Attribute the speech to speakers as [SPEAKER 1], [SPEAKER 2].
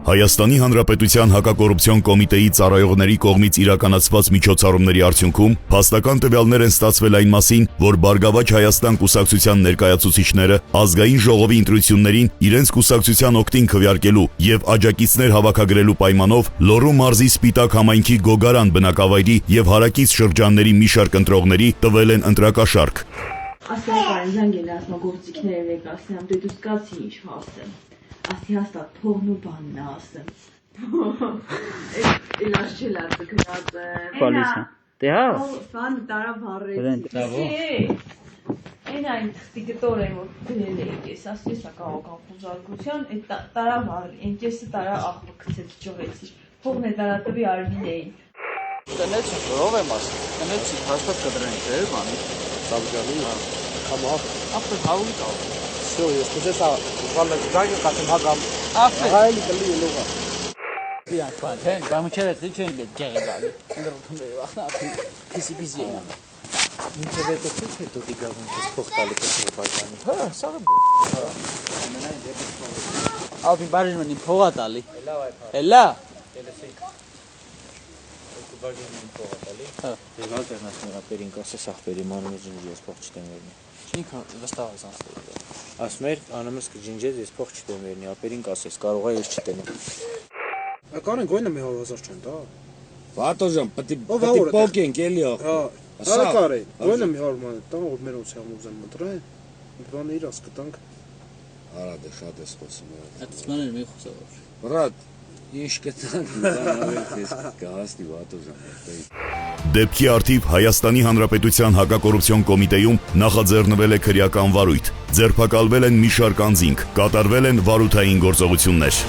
[SPEAKER 1] Հայաստանի Հանրապետության հակակոռուպցիոն կոմիտեի ծառայողների կողմից իրականացված միջոցառումների արդյունքում փաստական տվյալներ են ստացվել այն մասին, որ Բարգավաճ Հայաստան կուսակցության ներկայացուցիչները ազգային ժողովի ընտրություններին իրենց կուսակցության օգտին քվեարկելու եւ աջակիցներ հավաքագրելու պայմանով Լոռու մարզի Սպիտակ համայնքի Գոգարան բնակավայրի եւ հարակից շրջանների մի շարք ընտրողների տվել են ընտրակաշառք։
[SPEAKER 2] Ասկարան զանգել ասմագործիքները ներկայացնեմ, դե դու սկացի ինչ հասեմ։ Ասի հաստատ փողն ու բանն ասեմ։ Էլաշ չելած գնաց։
[SPEAKER 3] Պոլիսը։ Դե հա։
[SPEAKER 2] Ֆան տարա վառեց։ Այն այն տիկտոր եմ որ դնել էի ես, ասես է քաղաքական խոզարկության, այդ տարա վառի, այնքեսը տարա աղբը գցեց ճողեցի։ Փողն է տարա տվի Արմինեին։
[SPEAKER 3] Տնեցի, ով եմ ասում։ Տնեցի, հաստատ կդրանք է, բանի։
[SPEAKER 4] Sabjani, kamaf.
[SPEAKER 3] After having out.
[SPEAKER 4] Все, если это валла гайка, как им хагам.
[SPEAKER 3] After.
[SPEAKER 4] Гайли кали луга.
[SPEAKER 3] Бия, патен, бамчера тичен бе джагали. Андеротунде вахна писи.
[SPEAKER 4] Ничего это ты тут играл, ты спохтали как базани.
[SPEAKER 3] Ха, сара. Алби барин мани փողատալի։ Էլա։
[SPEAKER 4] Ես ալտերնատիվա պերինկասը սախբերի մանումը ջինջես փող չտեմ վերնի։
[SPEAKER 3] Ինքը վստահ է ասել։
[SPEAKER 4] Ասում էր անամս կջինջես ես փող չտեմ վերնի, ապերինկասես կարող է ես չտենեմ։ Ակարեն գոյնը մի 1000 չեն դա։
[SPEAKER 5] Վատոժան, պտի պոկենք էլի ախ։
[SPEAKER 4] Ասա կարե, գոյնը մի 100 ման, տան որ մեր ոցի համոզեմ մտրը։ Բան իր ասկտանք։
[SPEAKER 5] Արա դե շատ ես խոսում։
[SPEAKER 3] Այդ սմաներ մի խոսավոր։
[SPEAKER 5] Բրատ, ինչ կտանք, բանավեր կհասնի վատոժան։
[SPEAKER 1] Դեպքի արդիվ Հայաստանի Հանրապետության հակակոռուպցիոն կոմիտեում նախաձեռնվել է քրեական վարույթ, ձերբակալվել են մի շարք անձինք, կատարվել են վարութային գործողություններ։